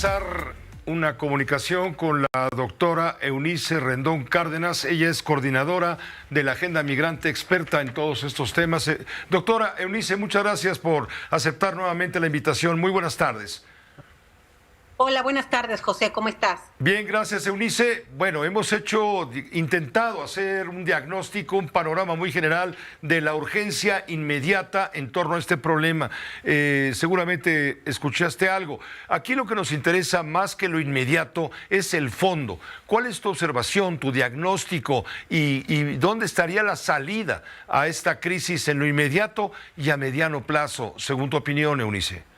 enlazar una comunicación con la doctora Eunice Rendón Cárdenas. Ella es coordinadora de la Agenda Migrante, experta en todos estos temas. Doctora Eunice, muchas gracias por aceptar nuevamente la invitación. Muy buenas tardes. Hola, buenas tardes, José, ¿cómo estás? Bien, gracias, Eunice. Bueno, hemos intentado hacer un diagnóstico, un panorama muy general de la urgencia inmediata en torno a este problema. Seguramente escuchaste algo. Aquí lo que nos interesa más que lo inmediato es el fondo. ¿Cuál es tu observación, tu diagnóstico y dónde estaría la salida a esta crisis en lo inmediato y a mediano plazo, según tu opinión, Eunice?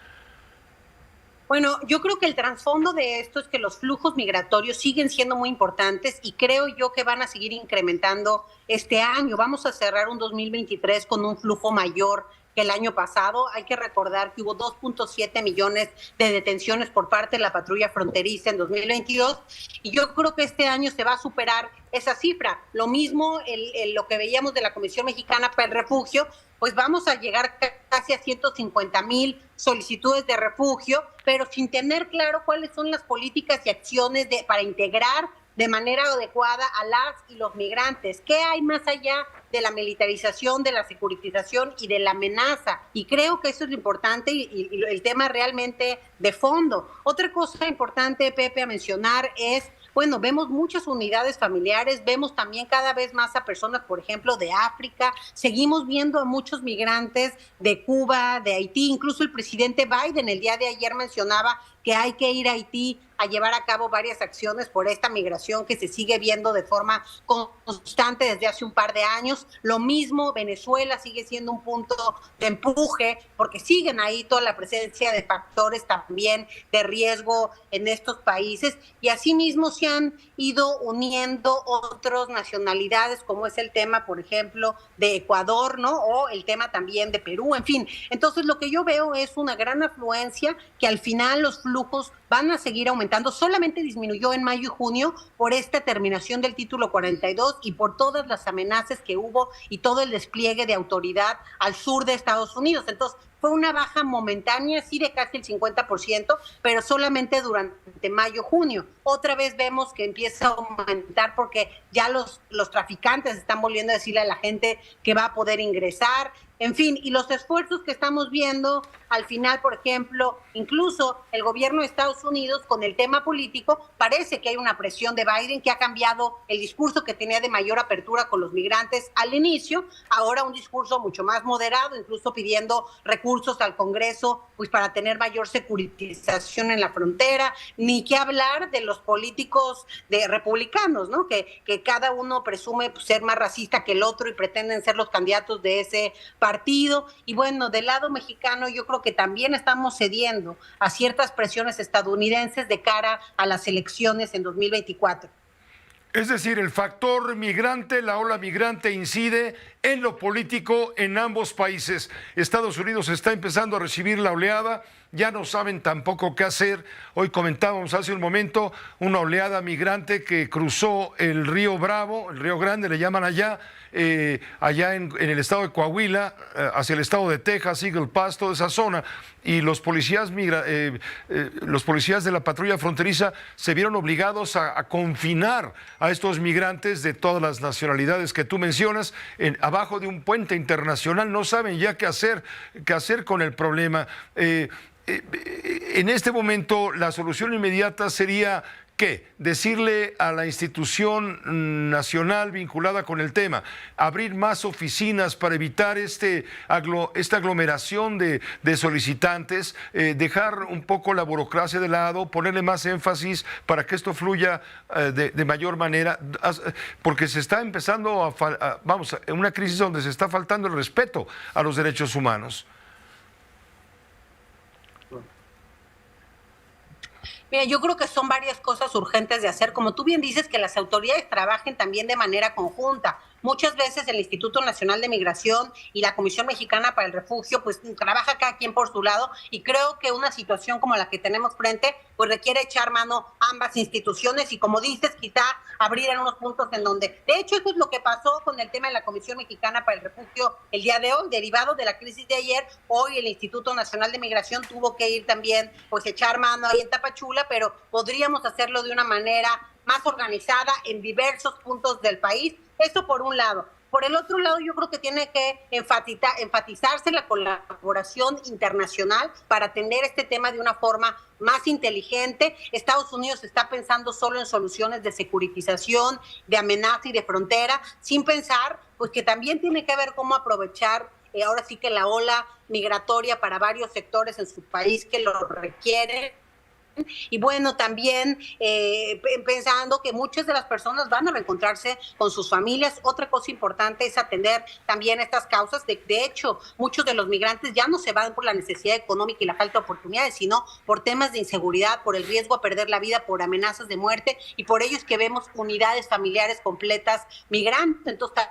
Bueno, yo creo que el trasfondo de esto es que los flujos migratorios siguen siendo muy importantes y creo yo que van a seguir incrementando este año. Vamos a cerrar un 2023 con un flujo mayor que el año pasado. Hay que recordar que hubo 2.7 millones de detenciones por parte de la patrulla fronteriza en 2022 y yo creo que este año se va a superar esa cifra. Lo mismo lo que veíamos de la Comisión Mexicana para el Refugio, pues vamos a llegar casi a 150,000 solicitudes de refugio, pero sin tener claro cuáles son las políticas y acciones para integrar de manera adecuada a las y los migrantes. ¿Qué hay más allá de la militarización, de la securitización y de la amenaza? Y creo que eso es lo importante y el tema realmente de fondo. Otra cosa importante, Pepe, a mencionar es, bueno, vemos muchas unidades familiares, vemos también cada vez más a personas, por ejemplo, de África, seguimos viendo a muchos migrantes de Cuba, de Haití, incluso el presidente Biden el día de ayer mencionaba que hay que ir a Haití a llevar a cabo varias acciones por esta migración que se sigue viendo de forma constante desde hace un par de años. Lo mismo, Venezuela sigue siendo un punto de empuje porque siguen ahí toda la presencia de factores también de riesgo en estos países y asimismo se han ido uniendo otras nacionalidades como es el tema, por ejemplo, de Ecuador, ¿no? O el tema también de Perú, en fin. Entonces lo que yo veo es una gran afluencia que al final los flujos van a seguir aumentando. Solamente disminuyó en mayo y junio por esta terminación del título 42 y por todas las amenazas que hubo y todo el despliegue de autoridad al sur de Estados Unidos. Entonces, fue una baja momentánea, sí de casi el 50%, pero solamente durante mayo-junio. Otra vez vemos que empieza a aumentar porque ya los traficantes están volviendo a decirle a la gente que va a poder ingresar. En fin, y los esfuerzos que estamos viendo al final, por ejemplo, incluso el gobierno de Estados Unidos con el tema político, parece que hay una presión de Biden que ha cambiado el discurso que tenía de mayor apertura con los migrantes al inicio, ahora un discurso mucho más moderado, incluso pidiendo recursos al Congreso pues para tener mayor securitización en la frontera, ni que hablar de los políticos de republicanos, ¿no? Que cada uno presume pues, ser más racista que el otro y pretenden ser los candidatos de ese partido. Y bueno, del lado mexicano yo creo que también estamos cediendo a ciertas presiones estadounidenses de cara a las elecciones en 2024. Es decir, el factor migrante, la ola migrante incide en lo político en ambos países. Estados Unidos está empezando a recibir la oleada, ya no saben tampoco qué hacer. Hoy comentábamos hace un momento una oleada migrante que cruzó el río Bravo, el río Grande le llaman allá, allá en el estado de Coahuila, hacia el estado de Texas, Eagle Pass, toda esa zona, y los policías de la patrulla fronteriza se vieron obligados a confinar a estos migrantes de todas las nacionalidades que tú mencionas, abajo de un puente internacional. No saben ya qué hacer con el problema. En este momento la solución inmediata sería ¿qué? Decirle a la institución nacional vinculada con el tema, abrir más oficinas para evitar esta aglomeración de solicitantes, dejar un poco la burocracia de lado, ponerle más énfasis para que esto fluya de mayor manera, porque se está empezando vamos, en una crisis donde se está faltando el respeto a los derechos humanos. Mira, yo creo que son varias cosas urgentes de hacer. Como tú bien dices, que las autoridades trabajen también de manera conjunta. muchas veces el Instituto Nacional de Migración y la Comisión Mexicana para el Refugio, pues trabaja cada quien por su lado, y creo que una situación como la que tenemos frente, pues requiere echar mano a ambas instituciones y, como dices, quizá abrir en unos puntos en donde, de hecho, eso es lo que pasó con el tema de la Comisión Mexicana para el Refugio el día de hoy, derivado de la crisis de ayer. Hoy el Instituto Nacional de Migración tuvo que ir también, pues echar mano ahí en Tapachula, pero podríamos hacerlo de una manera más organizada en diversos puntos del país. Eso por un lado. Por el otro lado, yo creo que tiene que enfatizarse la colaboración internacional para atender este tema de una forma más inteligente. Estados Unidos está pensando solo en soluciones de securitización, de amenaza y de frontera, sin pensar pues que también tiene que ver cómo aprovechar ahora sí que la ola migratoria para varios sectores en su país que lo requieren. Y bueno, también pensando que muchas de las personas van a reencontrarse con sus familias. Otra cosa importante es atender también estas causas. De hecho, muchos de los migrantes ya no se van por la necesidad económica y la falta de oportunidades, sino por temas de inseguridad, por el riesgo a perder la vida, por amenazas de muerte, y por ello es que vemos unidades familiares completas migrantes. Entonces,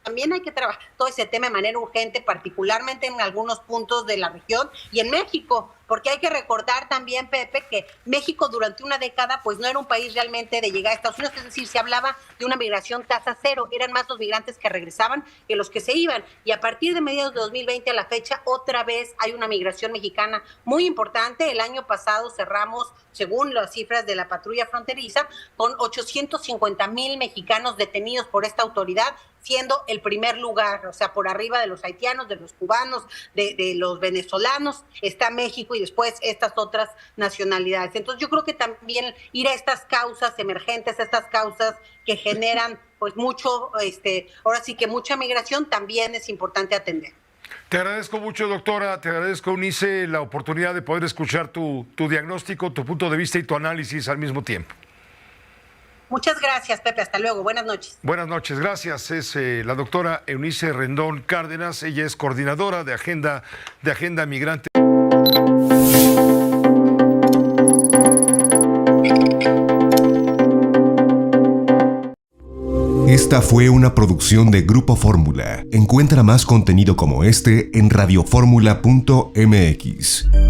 también hay que trabajar todo ese tema de manera urgente, particularmente en algunos puntos de la región y en México, porque hay que recordar también, Pepe, que México durante una década pues no era un país realmente de llegar a Estados Unidos, es decir, se hablaba de una migración tasa cero, eran más los migrantes que regresaban que los que se iban, y a partir de mediados de 2020 a la fecha otra vez hay una migración mexicana muy importante. El año pasado cerramos, según las cifras de la patrulla fronteriza, con 850,000 mexicanos detenidos por esta autoridad, siendo el primer lugar, o sea, por arriba de los haitianos, de los cubanos, de los venezolanos, está México y después estas otras nacionalidades. Entonces yo creo que también ir a estas causas emergentes, a estas causas que generan pues mucho, ahora sí que mucha migración, también es importante atender. Te agradezco mucho, doctora, te agradezco, Eunice, la oportunidad de poder escuchar tu diagnóstico, tu punto de vista y tu análisis al mismo tiempo. Muchas gracias, Pepe. Hasta luego. Buenas noches. Buenas noches. Gracias. Es la doctora Eunice Rendón Cárdenas. Ella es coordinadora de Agenda Migrante. Esta fue una producción de Grupo Fórmula. Encuentra más contenido como este en radioformula.mx.